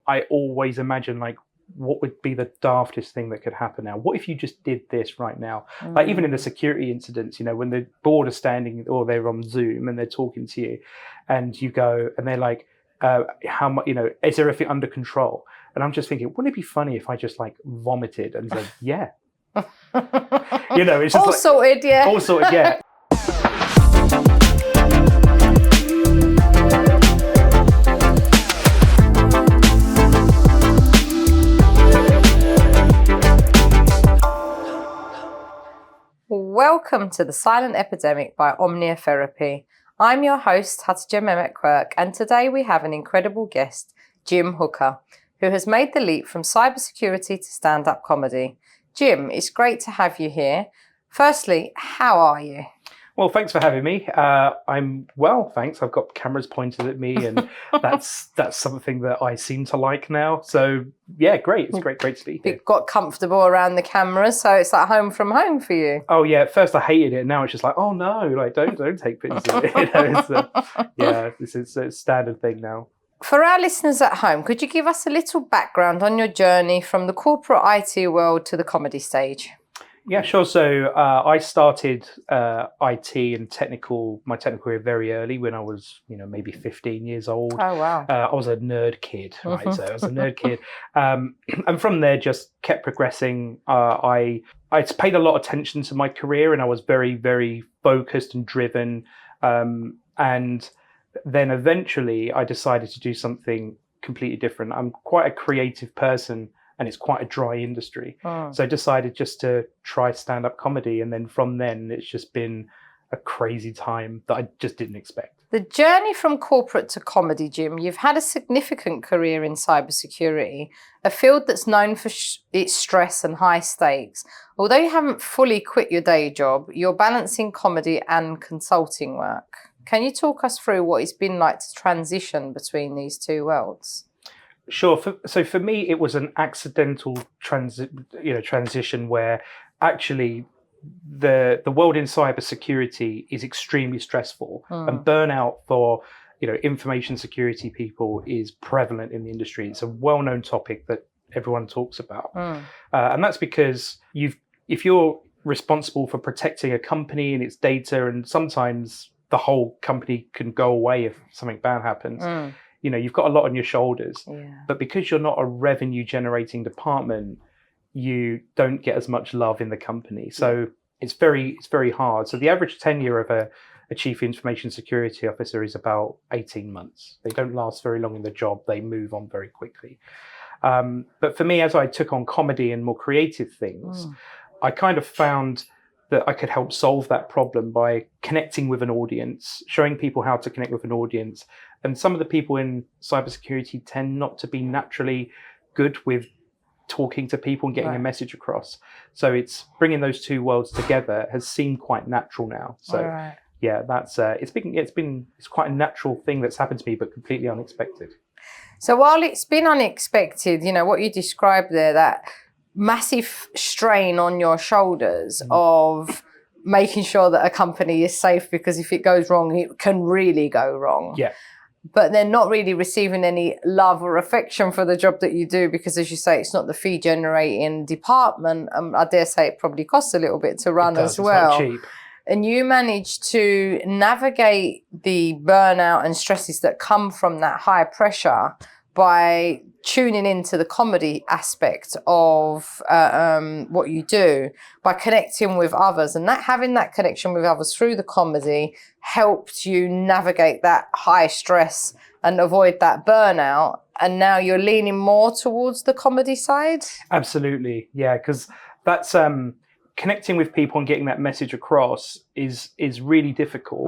I always imagine like, what would be the daftest thing that could happen now? What if you just did this right now? Like even in the security incidents, when the board are standing or they're on Zoom and they're talking to you, and you go and they're like, how much, is there everything under control? And I'm just thinking, wouldn't it be funny if I just like vomited and said, yeah. It's just all sorted, yeah. All sorted, yeah. Welcome to the Silent Epidemic by Omniotherapy. I'm your host, Hatice Mehmet-Quirk, and today we have an incredible guest, Jim Hooker, who has made the leap from cybersecurity to stand-up comedy. Jim, it's great to have you here. Firstly, how are you? Well, thanks for having me. I'm well, thanks. I've got cameras pointed at me, and that's something that I seem to like now. So yeah, great. It's great to be here. You got comfortable around the cameras, so it's like home from home for you. Oh yeah, at first I hated it. Now it's just like, oh no, like don't take pictures of it. It's a standard thing now. For our listeners at home, could you give us a little background on your journey from the corporate IT world to the comedy stage? Yeah, sure. So I started IT and my technical career very early when I was, maybe 15 years old. Oh, wow. I was a nerd kid, right? So I was a nerd kid. And from there, just kept progressing. I paid a lot of attention to my career, and I was very, very focused and driven. And then eventually I decided to do something completely different. I'm quite a creative person, and it's quite a dry industry. So I decided just to try stand-up comedy. And then from then, it's just been a crazy time that I just didn't expect. The journey from corporate to comedy, Jim, you've had a significant career in cybersecurity, a field that's known for its stress and high stakes. Although you haven't fully quit your day job, you're balancing comedy and consulting work. Can you talk us through what it's been like to transition between these two worlds? Sure. So for me, it was an accidental transition where actually the world in cybersecurity is extremely stressful, and burnout for information security people is prevalent in the industry. It's a well-known topic that everyone talks about, and that's because if you're responsible for protecting a company and its data, and sometimes the whole company can go away if something bad happens. You've got a lot on your shoulders, but because you're not a revenue generating department, you don't get as much love in the company. So it's very hard. So the average tenure of a chief information security officer is about 18 months. They don't last very long in the job. They move on very quickly. But for me, as I took on comedy and more creative things, I kind of found that I could help solve that problem by connecting with an audience, showing people how to connect with an audience. And some of the people in cybersecurity tend not to be naturally good with talking to people and getting a message across. So it's bringing those two worlds together has seemed quite natural now. So yeah, that's it's quite a natural thing that's happened to me, but completely unexpected. So while it's been unexpected, what you described there, that massive strain on your shoulders of making sure that a company is safe, because if it goes wrong, it can really go wrong. Yeah. But they're not really receiving any love or affection for the job that you do, because, as you say, it's not the fee generating department. I dare say it probably costs a little bit to run as well. It's not cheap. And you managed to navigate the burnout and stresses that come from that high pressure by tuning into the comedy aspect of what you do, by connecting with others, and having that connection with others through the comedy helped you navigate that high stress and avoid that burnout. And now you're leaning more towards the comedy side? Absolutely, yeah, because that's connecting with people and getting that message across is really difficult.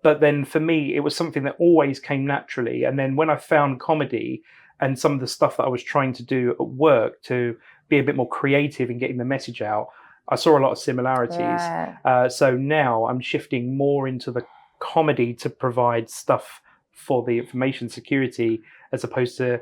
But then for me, it was something that always came naturally. And then when I found comedy and some of the stuff that I was trying to do at work to be a bit more creative in getting the message out, I saw a lot of similarities. So now I'm shifting more into the comedy to provide stuff for the information security, as opposed to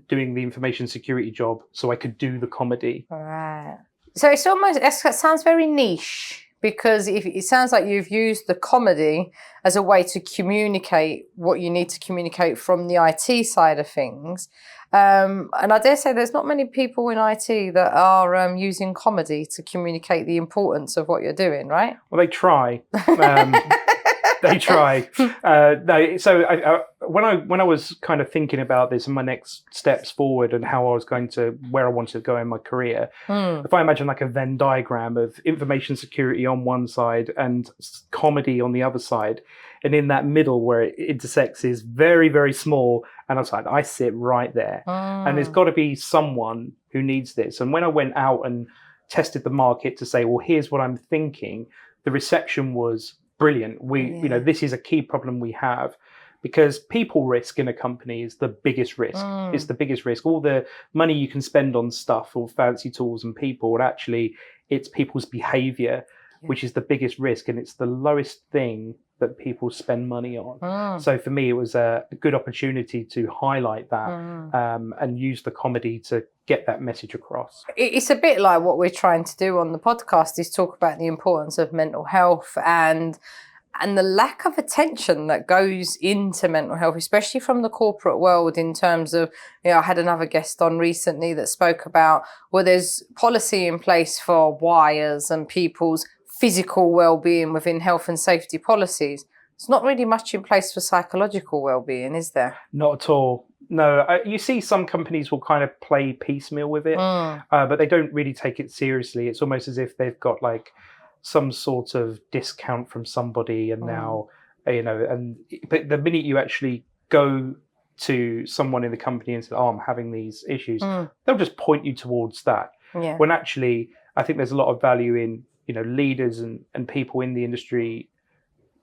doing the information security job so I could do the comedy. Right. So it sounds very niche, because it sounds like you've used the comedy as a way to communicate what you need to communicate from the IT side of things. And I dare say there's not many people in IT that are using comedy to communicate the importance of what you're doing, right? Well, they try. They try. No, so when I was kind of thinking about this and my next steps forward and how I was where I wanted to go in my career, if I imagine like a Venn diagram of information security on one side and comedy on the other side, and in that middle where it intersects is very, very small, and I was like, I sit right there. And there's got to be someone who needs this. And when I went out and tested the market to say, well, here's what I'm thinking, the reception was brilliant. This is a key problem we have, because people risk in a company is the biggest risk. It's the biggest risk. All the money you can spend on stuff or fancy tools and people, and actually it's people's behavior, which is the biggest risk, and it's the lowest thing that people spend money on. So for me, it was a good opportunity to highlight that and use the comedy to get that message across. It's a bit like what we're trying to do on the podcast, is talk about the importance of mental health and the lack of attention that goes into mental health, especially from the corporate world, in terms of, I had another guest on recently that spoke about, well, there's policy in place for wires and people's physical well-being within health and safety policies. It's not really much in place for psychological well-being, is there? Not at all. No, you see some companies will kind of play piecemeal with it, but they don't really take it seriously. It's almost as if they've got like some sort of discount from somebody, and now, but the minute you actually go to someone in the company and say, oh, I'm having these issues, they'll just point you towards that. Yeah. When actually, I think there's a lot of value in, leaders and people in the industry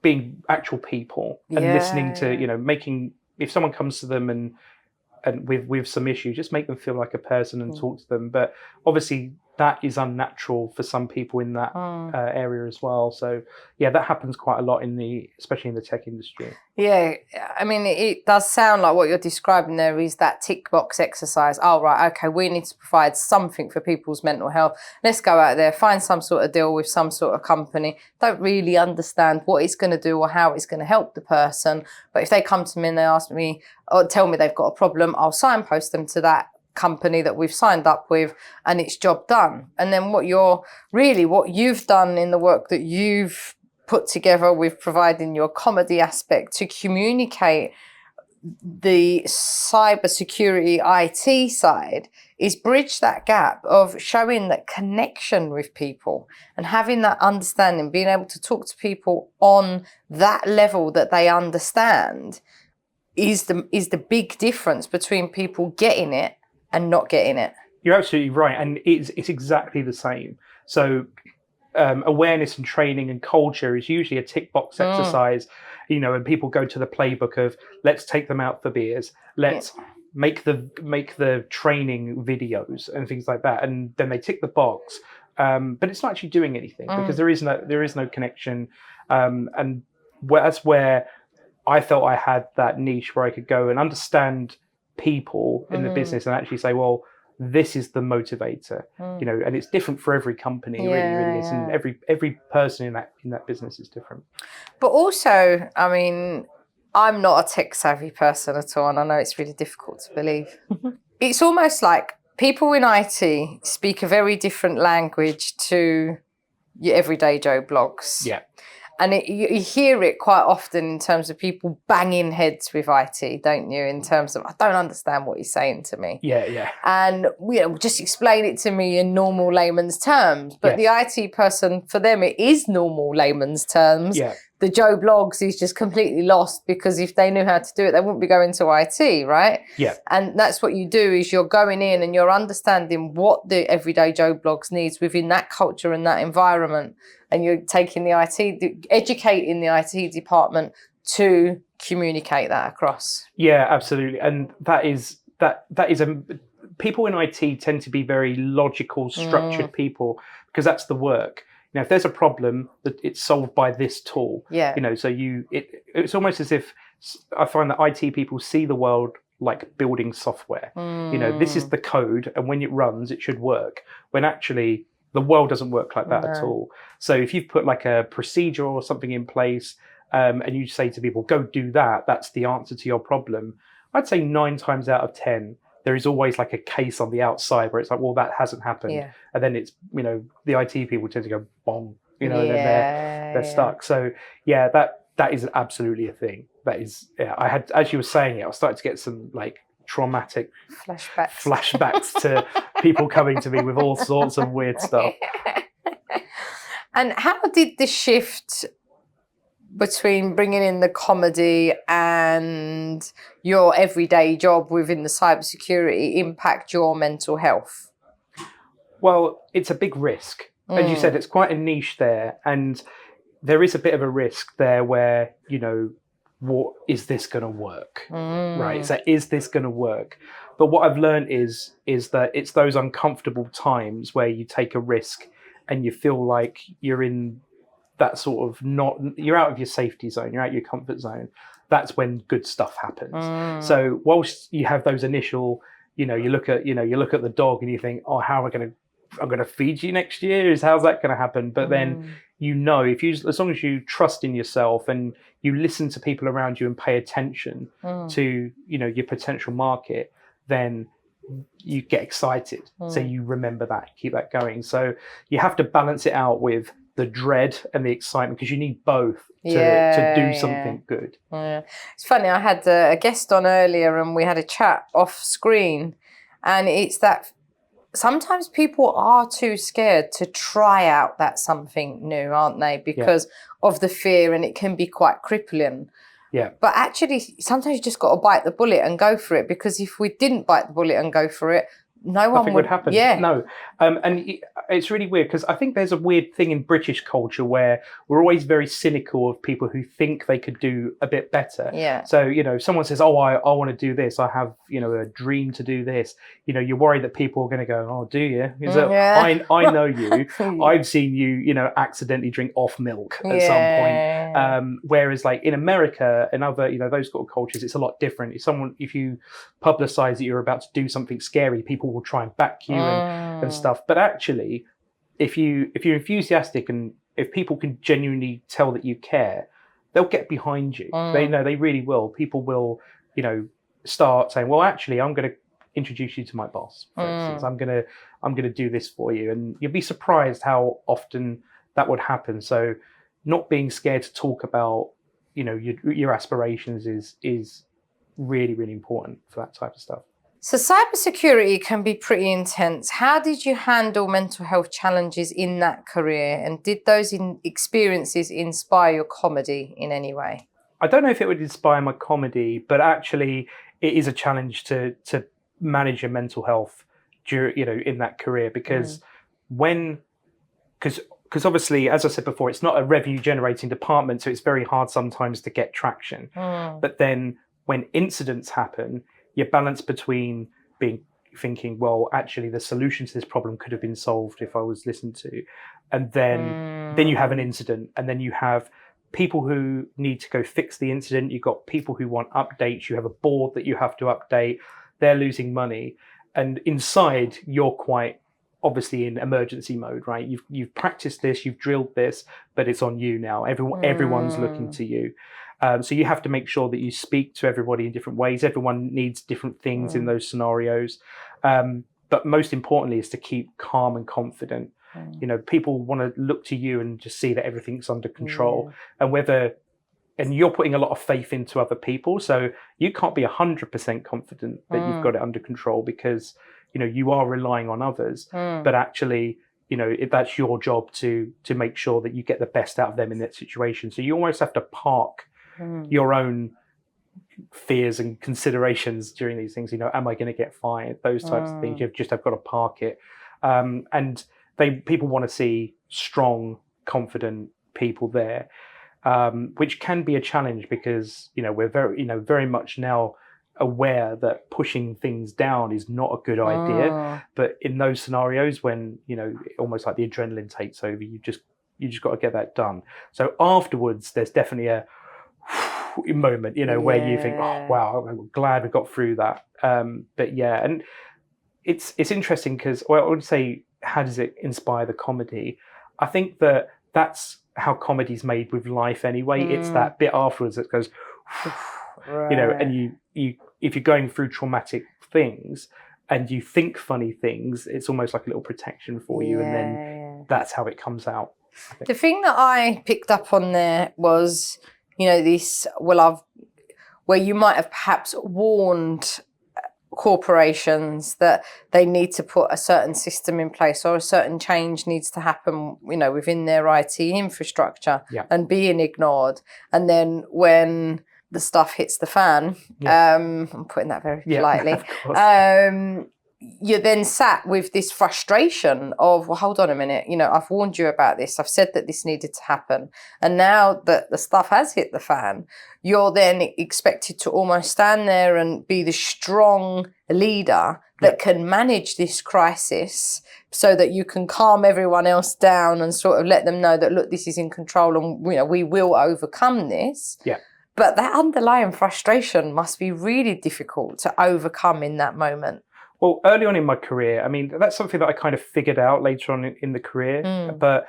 being actual people and listening to, making, if someone comes to them and with some issue, just make them feel like a person and talk to them. But obviously that is unnatural for some people in that area as well. So yeah, that happens quite a lot especially in the tech industry. Yeah, I mean, it does sound like what you're describing there is that tick box exercise. Oh, right, okay, we need to provide something for people's mental health. Let's go out there, find some sort of deal with some sort of company. Don't really understand what it's going to do or how it's going to help the person. But if they come to me and they ask me or tell me they've got a problem, I'll signpost them to that company that we've signed up with, and it's job done. And then what you've done in the work that you've put together with providing your comedy aspect to communicate the cybersecurity IT side is bridge that gap of showing that connection with people and having that understanding, being able to talk to people on that level that they understand is the big difference between people getting it and not getting it. You're absolutely right, and it's exactly the same. So awareness and training and culture is usually a tick box exercise, and people go to the playbook of let's take them out for beers, let's make the training videos and things like that, and then they tick the box, but it's not actually doing anything because there is no connection, and that's where I felt I had that niche where I could go and understand people in the business and actually say, well, this is the motivator, and it's different for every company. It really is, and every person in that business is different. But also, I mean, I'm not a tech savvy person at all, and I know it's really difficult to believe. It's almost like people in IT speak a very different language to your everyday Joe blogs. Yeah. And you hear it quite often in terms of people banging heads with IT, don't you? In terms of, I don't understand what you're saying to me. Yeah. And just explain it to me in normal layman's terms. But the IT person, for them, it is normal layman's terms. Yeah. The Joe blogs is just completely lost, because if they knew how to do it, they wouldn't be going to IT, right? Yeah. And that's what you do, is you're going in and you're understanding what the everyday Joe blogs needs within that culture and that environment. And you're taking educating the IT department to communicate that across. Yeah, absolutely. And that is people in IT tend to be very logical, structured people, because that's the work. If there's a problem, that it's solved by this tool. Yeah. So it's almost as if I find that IT people see the world like building software. This is the code, and when it runs, it should work. When actually the world doesn't work like that at all. So if you've put like a procedure or something in place, and you say to people, go do that, that's the answer to your problem, I'd say 9 times out of 10, there is always like a case on the outside where it's like, well, that hasn't happened. Yeah. And then it's, the IT people tend to go bong, and then they're Yeah. stuck. So yeah, that is absolutely a thing. That is, I had, as you were saying it, I was starting to get some like traumatic flashbacks to people coming to me with all sorts of weird stuff. And how did the shift between bringing in the comedy and your everyday job within the cybersecurity impact your mental health? Well, it's a big risk. As you said, it's quite a niche there. And there is a bit of a risk there where, what is this going to work? Right? So is this going to work? But what I've learned is that it's those uncomfortable times where you take a risk and you feel like you're in that sort of you're out of your safety zone, you're out of your comfort zone. That's when good stuff happens. So whilst you have those initial, you look at the dog and you think, oh, how am I'm going to feed you next year? How's that going to happen? But then, as long as you trust in yourself and you listen to people around you and pay attention to, your potential market, then you get excited. So you remember that, keep that going. So you have to balance it out with the dread and the excitement, because you need both to do something good. Yeah. It's funny, I had a guest on earlier and we had a chat off screen, and it's that sometimes people are too scared to try out that something new, aren't they? Because of the fear, and it can be quite crippling. Yeah. But actually, sometimes you just got to bite the bullet and go for it, because if we didn't bite the bullet and go for it, nothing would happen. Yeah. No. And it's really weird, because I think there's a weird thing in British culture where we're always very cynical of people who think they could do a bit better. Yeah. So, someone says, oh, I want to do this. I have, a dream to do this. You're worried that people are going to go, oh, do you? I know you. I've seen you, accidentally drink off milk at some point. Whereas like in America and other, those sort of cultures, it's a lot different. If you publicize that you're about to do something scary, people will try and back you and stuff. But actually, if you're enthusiastic and if people can genuinely tell that you care, they'll get behind you. They really will. People will, start saying, well, actually, I'm going to introduce you to my boss, for instance. I'm going to do this for you. And you'll be surprised how often that would happen. So not being scared to talk about, your aspirations is really, really important for that type of stuff. So cybersecurity can be pretty intense. How did you handle mental health challenges in that career? And did those experiences inspire your comedy in any way? I don't know if it would inspire my comedy, but actually it is a challenge to manage your mental health in that career, because because obviously, as I said before, it's not a revenue generating department, so it's very hard sometimes to get traction. But then when incidents happen, your balance between thinking, well, actually the solution to this problem could have been solved if I was listened to, and then you have an incident, and then you have people who need to go fix the incident. You've got people who want updates. You have a board that you have to update. They're losing money, and inside you're quite obviously in emergency mode, right? You've practiced this, you've drilled this, but it's on you now. Everyone's looking to you. So you have to make sure that you speak to everybody in different ways. Everyone needs different things in those scenarios. But most importantly is to keep calm and confident. People want to look to you and just see that everything's under control. And you're putting a lot of faith into other people. So you can't be 100% confident that you've got it under control, because, you are relying on others. But actually, that's your job to make sure that you get the best out of them in that situation. So you almost have to park your own fears and considerations during these things. Am I going to get fired? Those types of things. I've got to park it. And people want to see strong, confident people there, which can be a challenge, because we're very much now aware that pushing things down is not a good idea. But in those scenarios when almost like the adrenaline takes over, you just got to get that done. So afterwards, there's definitely a moment, where you think, oh wow, I'm glad we got through that. But yeah, and it's interesting because, well, I would say, how does it inspire the comedy? I think that's how comedy's made with life anyway. It's that bit afterwards that goes, right. And you if you're going through traumatic things and you think funny things, it's almost like a little protection for you, and then that's how it comes out. The thing that I picked up on there was, this, where you might have perhaps warned corporations that they need to put a certain system in place, or a certain change needs to happen, within their IT infrastructure, and being ignored. And then when the stuff hits the fan, I'm putting that very politely, you're then sat with this frustration of, well, hold on a minute, I've warned you about this. I've said that this needed to happen. And now that the stuff has hit the fan, you're then expected to almost stand there and be the strong leader that can manage this crisis, so that you can calm everyone else down and sort of let them know that, look, this is in control, and we will overcome this. But that underlying frustration must be really difficult to overcome in that moment. Well, early on in my career, I mean, that's something that I kind of figured out later on in the career, but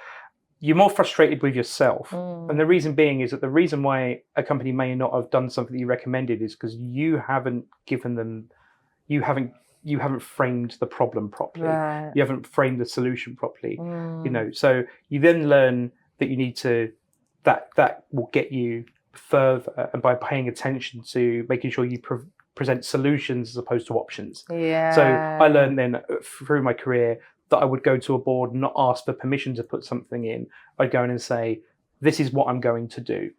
you're more frustrated with yourself. And the reason being is that the reason why a company may not have done something that you recommended is because you haven't given them, you haven't framed the problem properly. You haven't framed the solution properly. So you then learn that you need to, that will get you further, and by paying attention to making sure you present solutions as opposed to options. So I learned then through my career that I would go to a board and not ask for permission to put something in. I'd go in and say, this is what I'm going to do.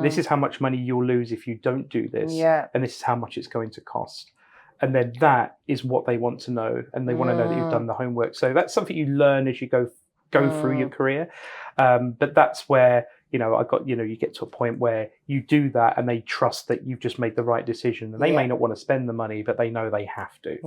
This is how much money you'll lose if you don't do this. And this is how much it's going to cost. And then that is what they want to know. And they want to know that you've done the homework. So that's something you learn as you go through your career. But that's where, I got, you get to a point where you do that and they trust that you've just made the right decision. And they may not want to spend the money, but they know they have to.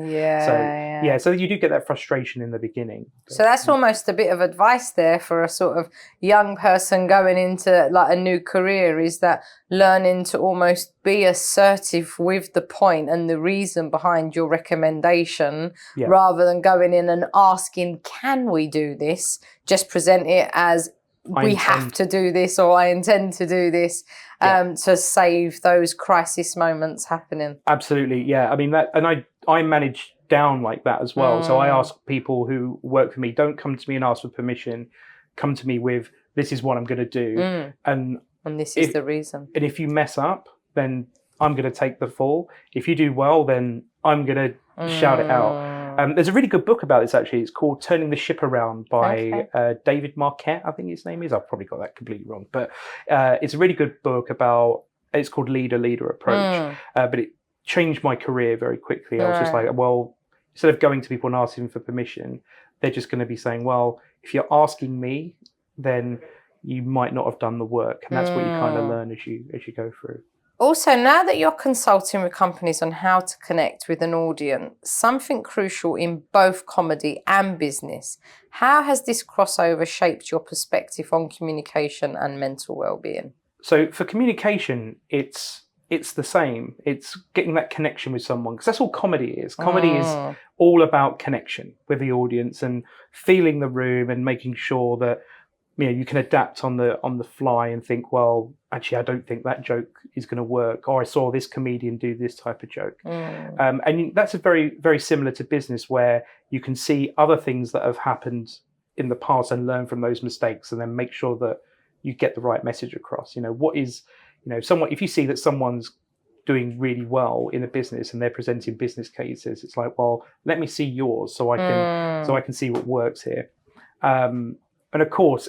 So you do get that frustration in the beginning. So that's almost a bit of advice there for a sort of young person going into like a new career, is that learning to almost be assertive with the point and the reason behind your recommendation, rather than going in and asking, can we do this? Just present it as, we have to do this, or I intend to do this, to save those crisis moments happening. Absolutely, yeah. I mean, that, and I manage down like that as well. So I ask people who work for me, don't come to me and ask for permission. Come to me with, this is what I'm going to do, and this is the reason. And if you mess up, then I'm going to take the fall. If you do well, then I'm going to shout it out. There's a really good book about this, actually. It's called Turning the Ship Around by David Marquette, I think his name is. I've probably got that completely wrong. But it's a really good book about, it's called Leader Approach. But it changed my career very quickly. I was just like, well, instead of going to people and asking for permission, they're just going to be saying, well, if you're asking me, then you might not have done the work. And that's what you kind of learn as you go through. Also, now that you're consulting with companies on how to connect with an audience, something crucial in both comedy and business, how has this crossover shaped your perspective on communication and mental well-being? So for communication, it's the same. It's getting that connection with someone, because that's all comedy is. Comedy is all about connection with the audience and feeling the room and making sure that you can adapt on the fly and think, well, actually, I don't think that joke is going to work, or I saw this comedian do this type of joke. And that's a very, very similar to business, where you can see other things that have happened in the past and learn from those mistakes, and then make sure that you get the right message across. If you see that someone's doing really well in a business and they're presenting business cases, it's like, well, let me see yours so I can see what works here. And of course,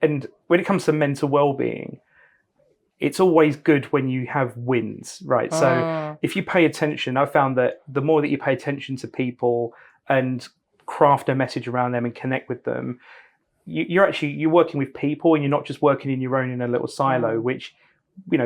and when it comes to mental well-being, it's always good when you have wins, right? So if you pay attention, I found that the more that you pay attention to people and craft a message around them and connect with them, you're working with people, and you're not just working in a little silo, which,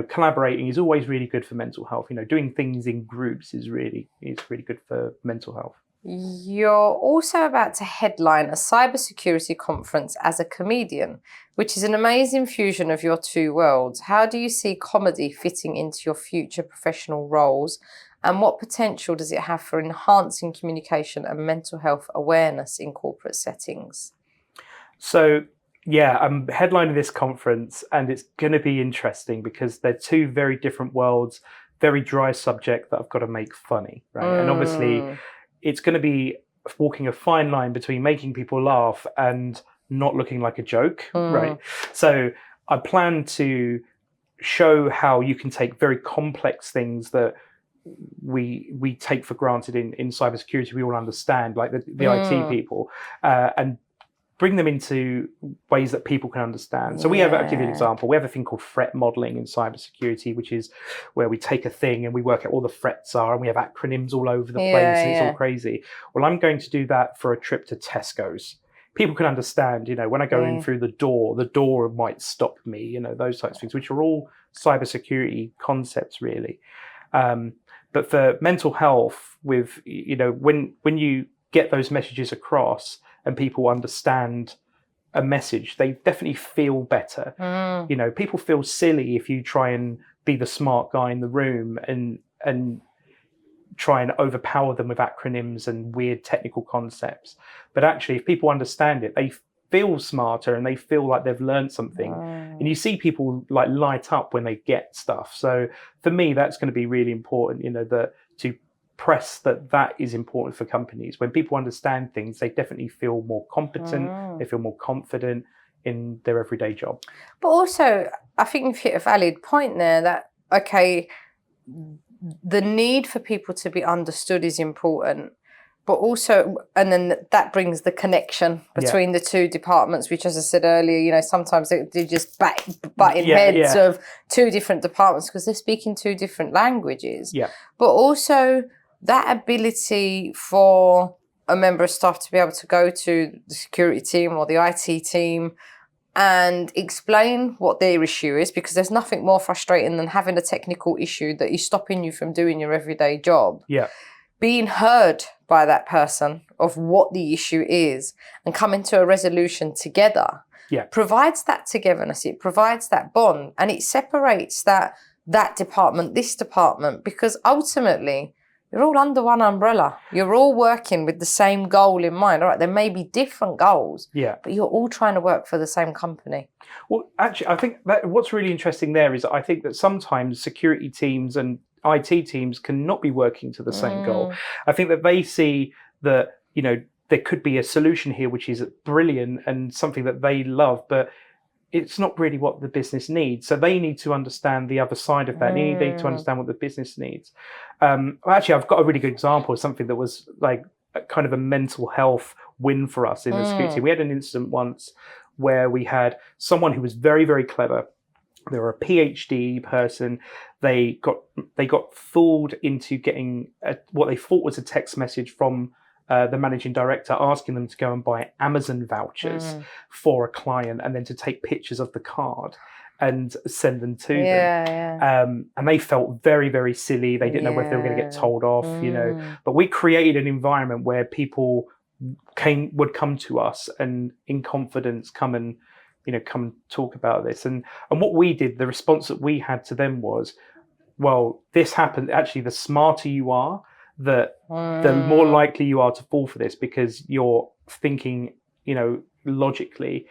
collaborating is always really good for mental health. Doing things in groups is really good for mental health. You're also about to headline a cybersecurity conference as a comedian, which is an amazing fusion of your two worlds. How do you see comedy fitting into your future professional roles, and what potential does it have for enhancing communication and mental health awareness in corporate settings? So, yeah, I'm headlining this conference, and it's going to be interesting because they're two very different worlds, very dry subject that I've got to make funny, right? And obviously it's going to be walking a fine line between making people laugh and not looking like a joke, right? So I plan to show how you can take very complex things that we take for granted in cybersecurity, we all understand, like the IT people, and bring them into ways that people can understand. So I'll give you an example. We have a thing called threat modeling in cybersecurity, which is where we take a thing and we work out all the threats are, and we have acronyms all over the place, and it's all crazy. Well, I'm going to do that for a trip to Tesco's. People can understand, when I go in through the door might stop me, those types of things, which are all cybersecurity concepts, really. But for mental health, with, when you get those messages across and people understand a message, they definitely feel better. People feel silly if you try and be the smart guy in the room and try and overpower them with acronyms and weird technical concepts. But actually, if people understand it, they feel smarter and they feel like they've learned something. And you see people like light up when they get stuff. So for me, that's going to be really important, that to press that is important for companies. When people understand things, they definitely feel more competent, they feel more confident in their everyday job. But also, I think you've hit a valid point there that, okay, the need for people to be understood is important, but also, and then that brings the connection between the two departments, which, as I said earlier, sometimes they just butting heads of two different departments because they're speaking two different languages. But also that ability for a member of staff to be able to go to the security team or the IT team and explain what their issue is, because there's nothing more frustrating than having a technical issue that is stopping you from doing your everyday job. Being heard by that person of what the issue is and coming to a resolution together provides that togetherness, it provides that bond, and it separates that department, this department, because ultimately you're all under one umbrella. You're all working with the same goal in mind. All right, there may be different goals, but you're all trying to work for the same company. Well, actually, I think that what's really interesting there is I think that sometimes security teams and IT teams cannot be working to the same goal. I think that they see that, there could be a solution here which is brilliant and something that they love, but it's not really what the business needs. So they need to understand the other side of that. They need to understand what the business needs. Actually, I've got a really good example of something that was like kind of a mental health win for us in the security. We had an incident once where we had someone who was very, very clever. They were a PhD person. They got fooled into getting what they thought was a text message from the managing director asking them to go and buy Amazon vouchers for a client and then to take pictures of the card and send them to them. And they felt very, very silly. They didn't know whether they were going to get told off, But we created an environment where people would come to us and in confidence come and talk about this. And what we did, the response that we had to them was, well, this happened. Actually, the smarter you are, the more likely you are to fall for this because you're thinking, logically.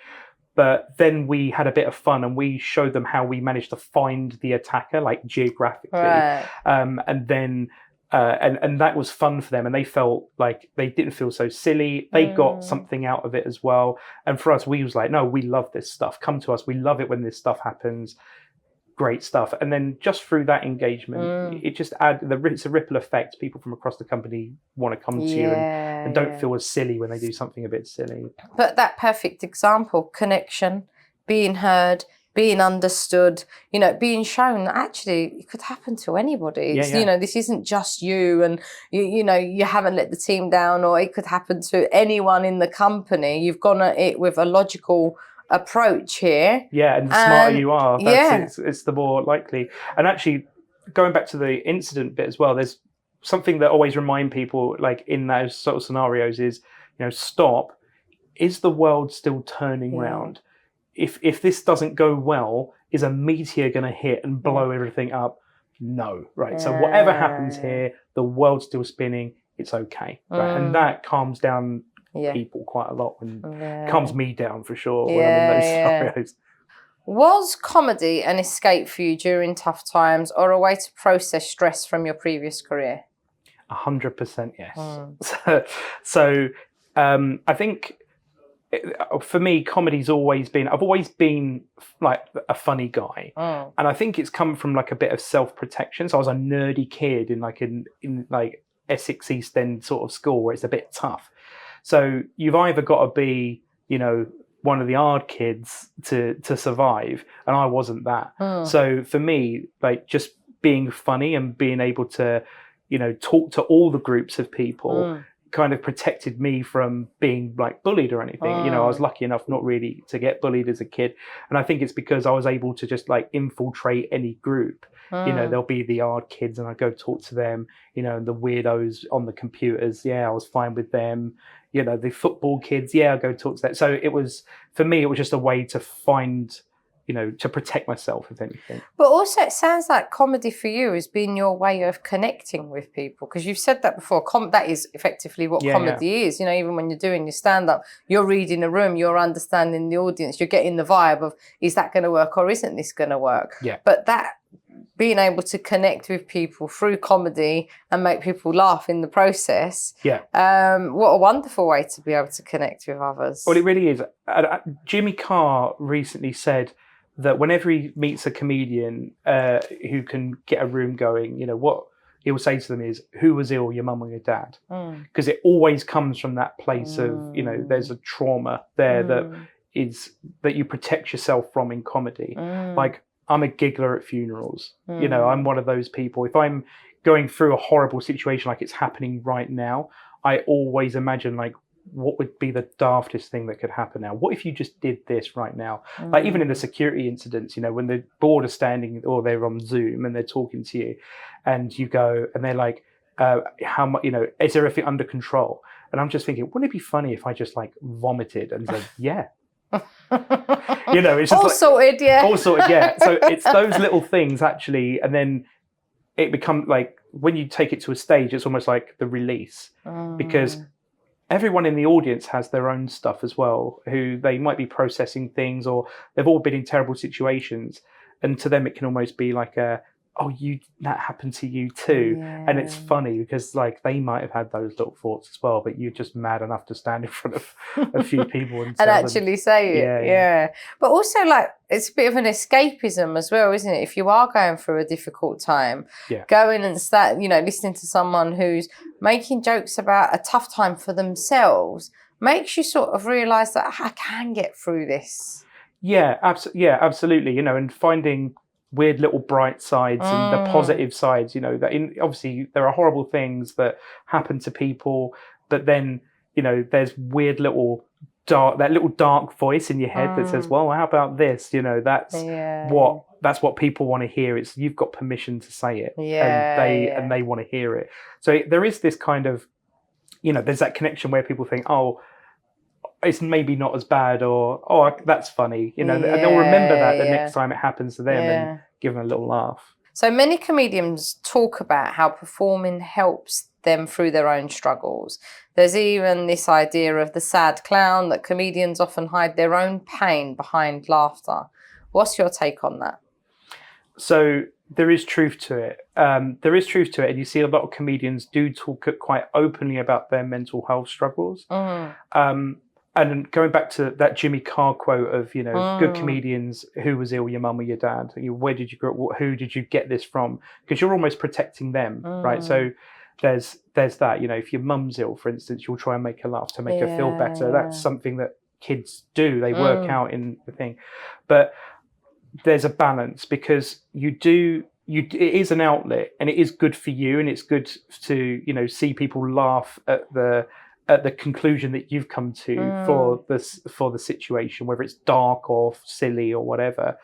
But then we had a bit of fun and we showed them how we managed to find the attacker, like geographically. And then and that was fun for them, and they felt like they didn't feel so silly. They got something out of it as well. And for us, we was like, no, we love this stuff. Come to us. We love it when this stuff happens. Great stuff. And then just through that engagement, it just it's a ripple effect. People from across the company want to come to you and don't feel as silly when they do something a bit silly. But that perfect example, connection, being heard, being understood, being shown that actually it could happen to anybody. This isn't just you, and you haven't let the team down, or it could happen to anyone in the company. You've gone at it with a logical approach here. And the smarter you are, it's the more likely. And actually, going back to the incident bit as well, there's something that always remind people, like in those sort of scenarios, is stop. Is the world still turning round? If this doesn't go well, is a meteor going to hit and blow everything up? No, right? So whatever happens here, the world's still spinning. It's okay, right? And that calms down people quite a lot, and calms me down for sure when I'm in those scenarios. Was comedy an escape for you during tough times, or a way to process stress from your previous career? 100% yes. So I think for me, comedy's always been. I've always been like a funny guy, and I think it's come from like a bit of self-protection. So I was a nerdy kid in like Essex East End sort of school where it's a bit tough. So you've either got to be, one of the hard kids to survive, and I wasn't that. So for me, like just being funny and being able to, talk to all the groups of people kind of protected me from being like bullied or anything. I was lucky enough not really to get bullied as a kid, and I think it's because I was able to just like infiltrate any group. There'll be the hard kids and I go talk to them, and the weirdos on the computers, I was fine with them. The football kids, I go talk to them. So it was, for me, it was just a way to find, to protect myself, if anything. But also it sounds like comedy for you has been your way of connecting with people, because you've said that before. That is effectively what comedy is. Even when you're doing your stand-up, you're reading a room, you're understanding the audience, you're getting the vibe of, is that going to work or isn't this going to work? Yeah. But that being able to connect with people through comedy and make people laugh in the process. Yeah. What a wonderful way to be able to connect with others. Well, it really is. Jimmy Carr recently said that whenever he meets a comedian who can get a room going, what he will say to them is, who was ill, your mum or your dad? Because it always comes from that place of, there's a trauma there that you protect yourself from in comedy. Like, I'm a giggler at funerals. I'm one of those people. If I'm going through a horrible situation like it's happening right now, I always imagine like, what would be the daftest thing that could happen now? What if you just did this right now? Like even in the security incidents, when the board are standing or they're on Zoom and they're talking to you and you go and they're like, how much, is there everything under control? And I'm just thinking, wouldn't it be funny if I just like vomited and said, yeah. It's just all sorted, all sorted, So it's those little things actually, and then it becomes like when you take it to a stage, it's almost like the release, because everyone in the audience has their own stuff as well, who they might be processing things, or they've all been in terrible situations, and to them it can almost be like that happened to you too. And it's funny because like they might have had those little thoughts as well, but you're just mad enough to stand in front of a few people and actually say it. But also like it's a bit of an escapism as well, isn't it? If you are going through a difficult time, going and start, listening to someone who's making jokes about a tough time for themselves makes you sort of realise that I can get through this. Absolutely. And finding weird little bright sides and the positive sides, that obviously there are horrible things that happen to people, but then, there's weird little dark voice in your head that says, well, how about this? That's what people want to hear. It's, you've got permission to say it, and they want to hear it. So there is this kind of, there's that connection where people think, oh, it's maybe not as bad, or that's funny, and they'll remember that the next time it happens to them and give them a little laugh. So many comedians talk about how performing helps them through their own struggles. There's even this idea of the sad clown, that comedians often hide their own pain behind laughter. What's your take on that? So there is truth to it. And you see a lot of comedians do talk quite openly about their mental health struggles. And going back to that Jimmy Carr quote of, good comedians, who was ill, your mum or your dad? Where did you grow up? Who did you get this from? Because you're almost protecting them, right? So there's that, if your mum's ill, for instance, you'll try and make her laugh to make her feel better. That's something that kids do. They work out in the thing. But there's a balance, because it is an outlet and it is good for you, and it's good to, see people laugh at the conclusion that you've come to for the situation, whether it's dark or silly or whatever.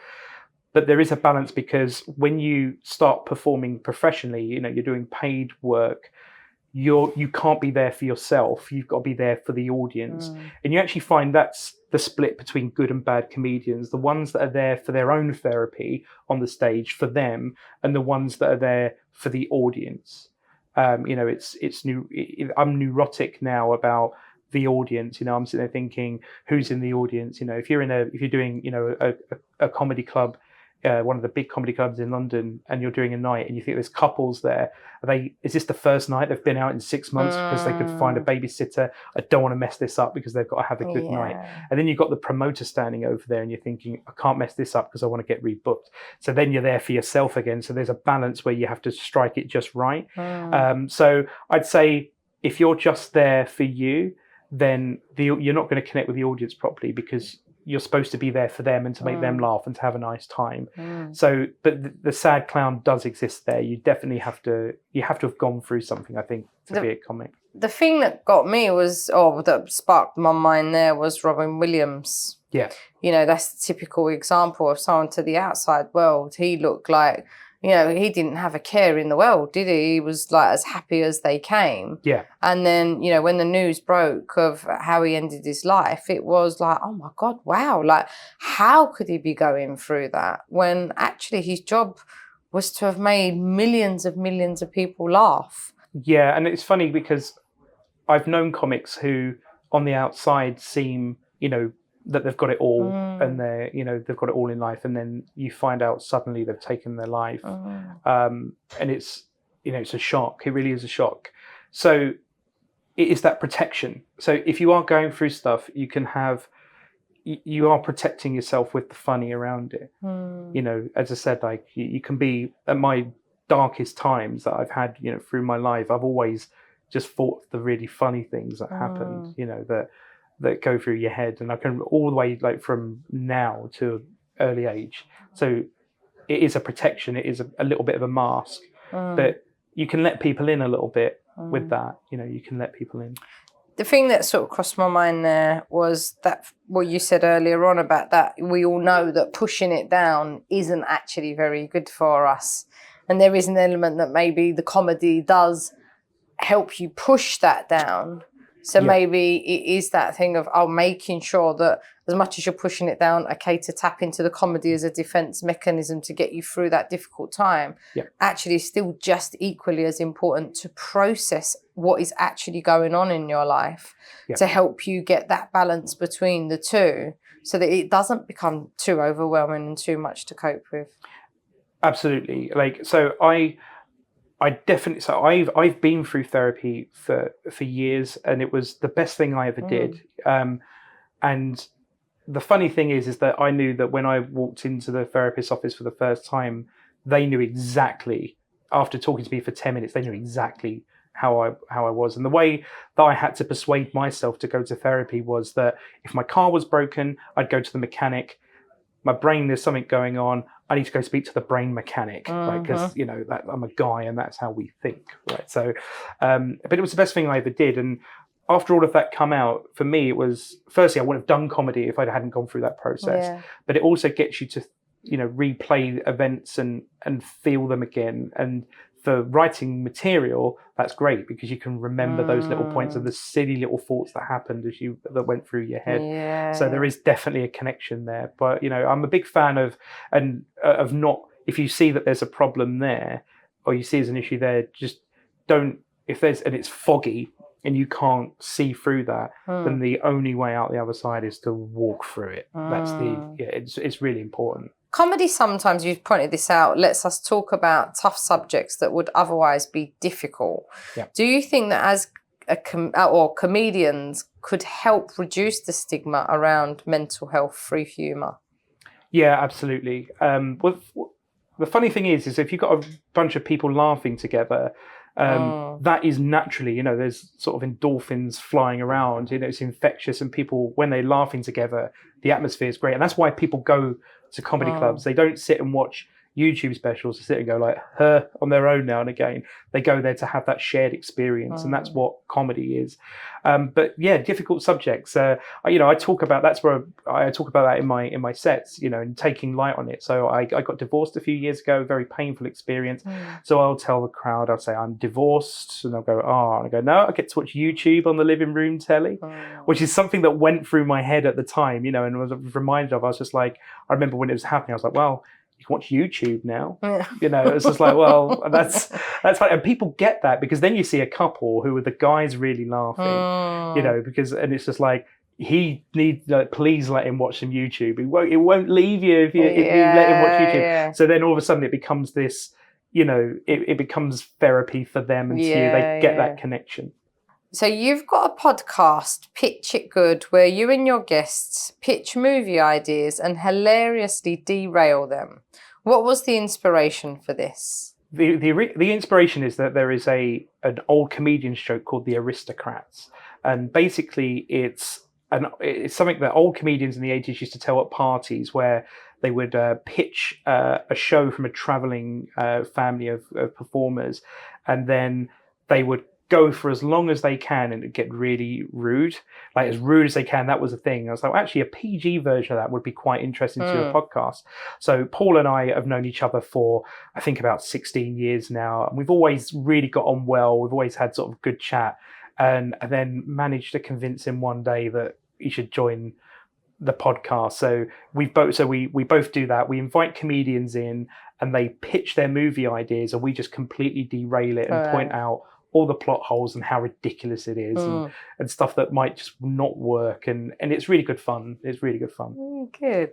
But there is a balance, because when you start performing professionally, you're doing paid work, you can't be there for yourself. You've got to be there for the audience. And you actually find that's the split between good and bad comedians. The ones that are there for their own therapy on the stage for them, and the ones that are there for the audience. It's new. I'm neurotic now about the audience. I'm sitting there thinking, who's in the audience? If you're doing, a comedy club, one of the big comedy clubs in London, and you're doing a night, and you think there's couples there. Is this the first night they've been out in 6 months because they could find a babysitter? I don't want to mess this up because they've got to have a good night. And then you've got the promoter standing over there, and you're thinking, I can't mess this up because I want to get rebooked. So then you're there for yourself again. So there's a balance where you have to strike it just right. So I'd say if you're just there for you, then you're not going to connect with the audience properly, because you're supposed to be there for them and to make them laugh and to have a nice time. So, but the sad clown does exist there. You definitely have to have gone through something, I think, to be a comic. The thing that got me that sparked my mind there was Robin Williams. Yeah. That's the typical example of someone to the outside world. He looked like, he didn't have a care in the world, did he? He was like as happy as they came. Yeah. And then, when the news broke of how he ended his life, it was like, oh my God, wow. Like, how could he be going through that when actually his job was to have made millions of people laugh? Yeah. And it's funny because I've known comics who on the outside seem, that they've got it all and they've got it all in life, and then you find out suddenly they've taken their life. And it's it's a shock. It really is a shock. So it is that protection. So if you are going through stuff, you are protecting yourself with the funny around it. As I said, like you can be at my darkest times that I've had through my life, I've always just thought the really funny things that happened, that go through your head, and I can all the way like from now to early age. So it is a protection. It is a little bit of a mask, but you can let people in a little bit with that. You can let people in. The thing that sort of crossed my mind there was that what you said earlier on about that we all know that pushing it down isn't actually very good for us, and there is an element that maybe the comedy does help you push that down. So maybe it is that thing of making sure that as much as you're pushing it down, okay, to tap into the comedy as a defense mechanism to get you through that difficult time, actually still just equally as important to process what is actually going on in your life to help you get that balance between the two so that it doesn't become too overwhelming and too much to cope with. Absolutely. I've been through therapy for years, and it was the best thing I ever did. And the funny thing is that I knew that when I walked into the therapist's office for the first time, they knew exactly, after talking to me for 10 minutes, they knew exactly how I was. And the way that I had to persuade myself to go to therapy was that if my car was broken, I'd go to the mechanic. My brain, there's something going on. I need to go speak to the brain mechanic, right? Because that I'm a guy, and that's how we think, right? So, but it was the best thing I ever did. And after all of that come out, for me, it was firstly I wouldn't have done comedy if I hadn't gone through that process. But it also gets you to replay events and feel them again. And for writing material, that's great because you can remember those little points of the silly little thoughts that happened that went through your head. So there is definitely a connection there. But I'm a big fan of not, if you see that there's a problem there or you see there's an issue there, just don't, and it's foggy and you can't see through that, then the only way out the other side is to walk through it. That's it's really important. Comedy sometimes, you've pointed this out, lets us talk about tough subjects that would otherwise be difficult. Do you think that as comedians could help reduce the stigma around mental health through humour? Yeah, absolutely. Well, the funny thing is if you've got a bunch of people laughing together, that is naturally, there's sort of endorphins flying around, it's infectious, and people, when they're laughing together, the atmosphere is great. And that's why people go to comedy clubs. They don't sit and watch YouTube specials to sit and go like on their own now and again. They go there to have that shared experience, and that's what comedy is. But yeah, difficult subjects. I talk about that in my sets, and taking light on it. So I got divorced a few years ago, very painful experience. So I'll tell the crowd, I'll say I'm divorced, and they'll go, and I go, no, I get to watch YouTube on the living room telly, which is something that went through my head at the time, and I was reminded of. I was just like, I remember when it was happening, I was like, well, you can watch YouTube now. It's just like, well, that's fine. And people get that because then you see a couple who are the guys really laughing, because, and it's just like, he needs, please let him watch some YouTube. It won't leave you if you let him watch YouTube. Yeah. So then all of a sudden it becomes this, it becomes therapy for them and to you. They get that connection. So you've got a podcast, Pitch It Good, where you and your guests pitch movie ideas and hilariously derail them. What was the inspiration for this? The inspiration is that there is an old comedian show called The Aristocrats, and basically it's something that old comedians in the 80s used to tell at parties, where they would pitch a show from a traveling family of performers, and then they would go for as long as they can and get really rude, like as rude as they can. That was the thing. I was like, well, actually, a PG version of that would be quite interesting to do a podcast. So Paul and I have known each other for, I think, about 16 years now, and we've always really got on well. We've always had sort of good chat, and then managed to convince him one day that he should join the podcast. So we both do that. We invite comedians in, and they pitch their movie ideas, and we just completely derail it and point out all the plot holes and how ridiculous it is, and stuff that might just not work. And it's really good fun. It's really good fun. Good.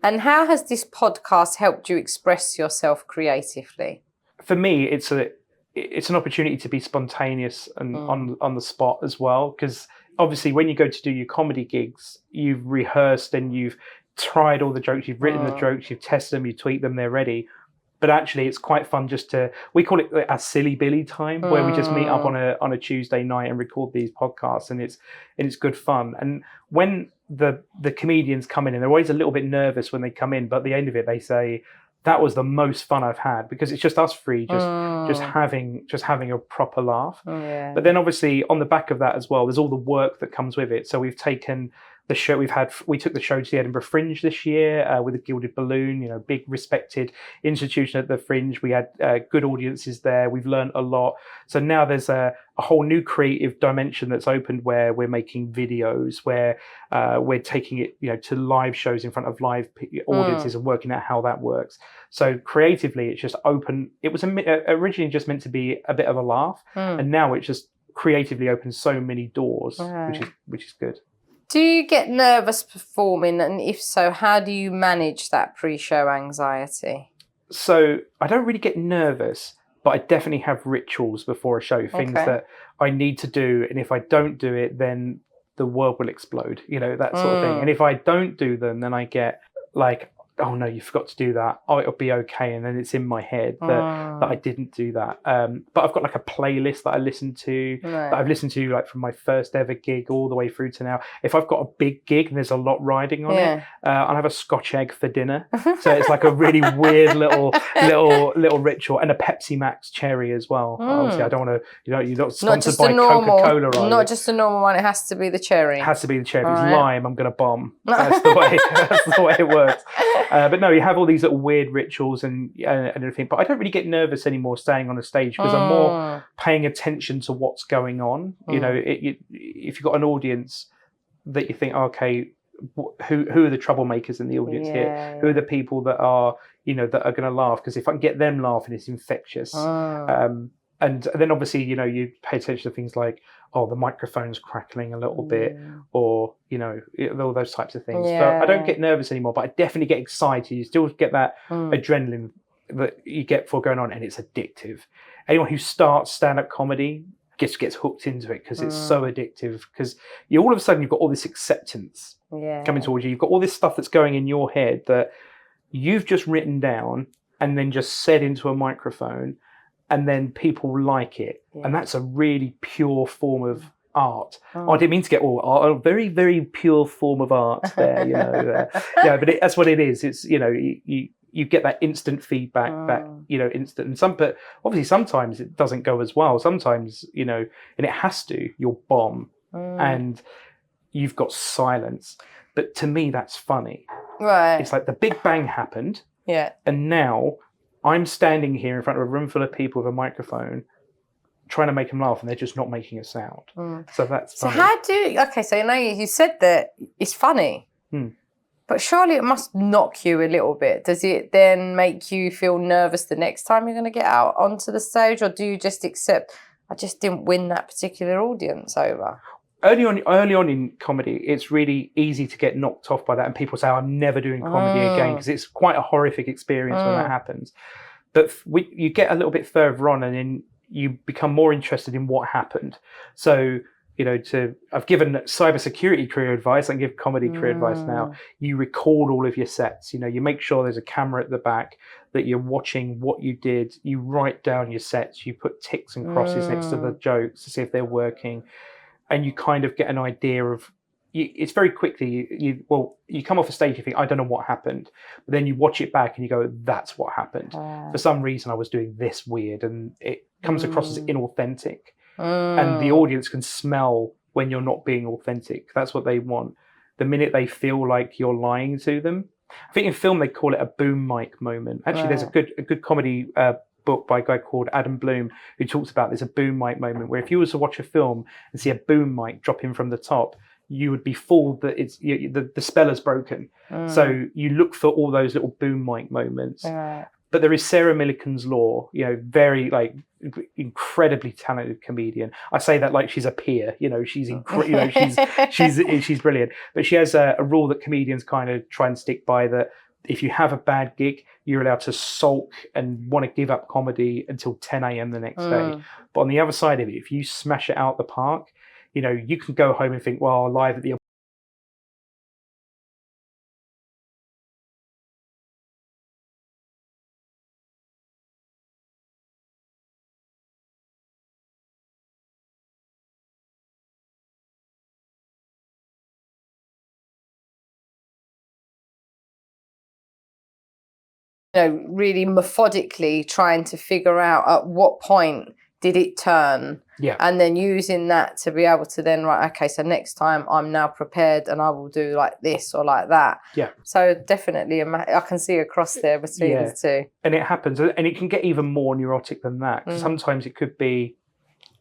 And how has this podcast helped you express yourself creatively? For me, it's an opportunity to be spontaneous and on the spot as well. Because obviously when you go to do your comedy gigs, you've rehearsed and you've tried all the jokes, you've written the jokes, you've tested them, you tweak them, they're ready. But actually, it's quite fun just we call it a silly Billy time, where we just meet up on a Tuesday night and record these podcasts, and it's good fun. And when the comedians come in, and they're always a little bit nervous when they come in, but at the end of it, they say, that was the most fun I've had, because it's just us three, just having a proper laugh. But then obviously on the back of that as well, there's all the work that comes with it. So we've taken the show, we took the show to the Edinburgh Fringe this year with a Gilded Balloon, big respected institution at the Fringe. We had good audiences there. We've learned a lot. So now there's a whole new creative dimension that's opened, where we're making videos, where we're taking it, to live shows in front of live audiences and working out how that works. So creatively, it's just open. It was originally just meant to be a bit of a laugh, and now it just creatively opens so many doors, which is good. Do you get nervous performing? And if so, how do you manage that pre-show anxiety? So I don't really get nervous, but I definitely have rituals before a show, things that I need to do. And if I don't do it, then the world will explode, that sort of thing. And if I don't do them, then I get like, oh no, you forgot to do that. Oh, it'll be okay. And then it's in my head that I didn't do that. But I've got like a playlist that I listen to, that I've listened to like from my first ever gig all the way through to now. If I've got a big gig and there's a lot riding on it, I'll have a Scotch egg for dinner. So it's like a really weird little ritual, and a Pepsi Max cherry as well. Obviously, I don't want to, you're not sponsored by Coca-Cola. Not just a normal one. It has to be the cherry. It has to be the cherry. If it's lime, I'm going to bomb. That's the way it works. But no, you have all these little weird rituals and everything. But I don't really get nervous anymore staying on a stage, because I'm more paying attention to what's going on. If you've got an audience that you think, okay, who are the troublemakers in the audience here? Who are the people that are that are going to laugh? Because if I can get them laughing, it's infectious. And then obviously, you pay attention to things like, oh, the microphone's crackling a little bit, or, all those types of things. But I don't get nervous anymore, but I definitely get excited. You still get that adrenaline that you get before going on, and it's addictive. Anyone who starts stand-up comedy gets hooked into it, because it's so addictive, because all of a sudden you've got all this acceptance coming towards you. You've got all this stuff that's going in your head that you've just written down and then just said into a microphone, and then people like it. And that's a really pure form of art. I didn't mean to get all art, a very, very pure form of art there, but that's what it is. It's, you get that instant feedback, that, instant, but obviously sometimes it doesn't go as well. Sometimes, and it has to, you'll bomb and you've got silence. But to me, that's funny. Right. It's like the Big Bang happened. Yeah. And now I'm standing here in front of a room full of people with a microphone, trying to make them laugh, and they're just not making a sound. So that's funny. So so you said that it's funny. But surely it must knock you a little bit. Does it then make you feel nervous the next time you're going to get out onto the stage? Or do you just accept, I just didn't win that particular audience over? Early on in comedy, it's really easy to get knocked off by that. And people say, I'm never doing comedy again, because it's quite a horrific experience when that happens. But you get a little bit further on and then you become more interested in what happened. So, I've given cybersecurity career advice. I can give comedy career advice now. You record all of your sets. You make sure there's a camera at the back, that you're watching what you did. You write down your sets. You put ticks and crosses next to the jokes to see if they're working. And you kind of get an idea of, it's very quickly, you come off a stage, you think, I don't know what happened. But then you watch it back and you go, that's what happened. For some reason, I was doing this weird, and it comes across as inauthentic. And the audience can smell when you're not being authentic. That's what they want. The minute they feel like you're lying to them. I think in film, they call it a boom mic moment. Actually, there's a good comedy book by a guy called Adam Bloom who talks about there's a boom mic moment where if you was to watch a film and see a boom mic dropping from the top, you would be fooled that the spell is broken. So you look for all those little boom mic moments. But there is Sarah Millican's Law, very incredibly talented comedian. I say that like she's a peer, she's she's brilliant. But she has a rule that comedians kind of try and stick by, that if you have a bad gig, you're allowed to sulk and want to give up comedy until 10 a.m. the next day. But on the other side of it, if you smash it out the park, you can go home and think, well, live at the really methodically trying to figure out at what point did it turn, and then using that to be able to then okay, so next time I'm now prepared and I will do like this or like that. So definitely I can see a cross there between the two. And it happens, and it can get even more neurotic than that. Sometimes it could be,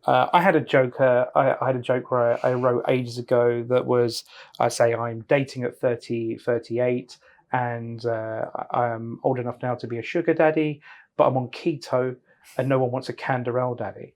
I had a joke where I wrote ages ago that was, I say I'm dating at 38, and I'm old enough now to be a sugar daddy, but I'm on keto and no one wants a Canderel daddy.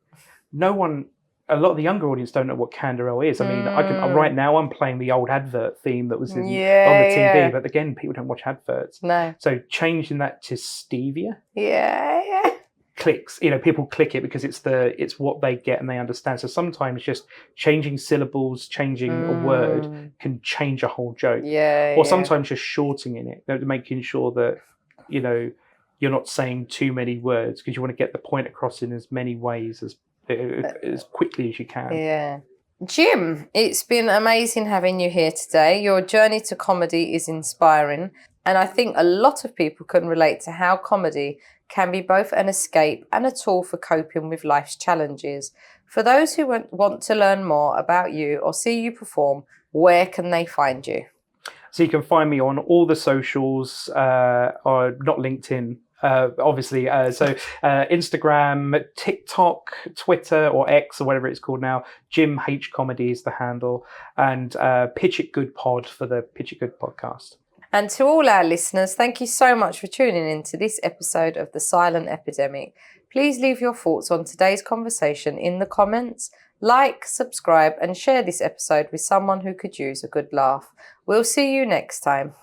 A lot of the younger audience don't know what Canderel is. I mean, right now I'm playing the old advert theme that was on the TV, but again, people don't watch adverts. No. So changing that to stevia. Yeah. Clicks, people click it because it's what they get and they understand. So sometimes just changing syllables, changing a word can change a whole joke. Or sometimes just shortening it, making sure that you're not saying too many words, because you want to get the point across in as many ways as quickly as you can. Jim, it's been amazing having you here today. Your journey to comedy is inspiring, and I think a lot of people can relate to how comedy can be both an escape and a tool for coping with life's challenges. For those who want to learn more about you or see you perform, where can they find you? So you can find me on all the socials, or not LinkedIn, obviously. So Instagram, TikTok, Twitter, or X, or whatever it's called now. Jim H Comedy is the handle, and Pitch It Good Pod for the Pitch It Good podcast. And to all our listeners, thank you so much for tuning in to this episode of The Silent Epidemic. Please leave your thoughts on today's conversation in the comments. Like, subscribe, and share this episode with someone who could use a good laugh. We'll see you next time.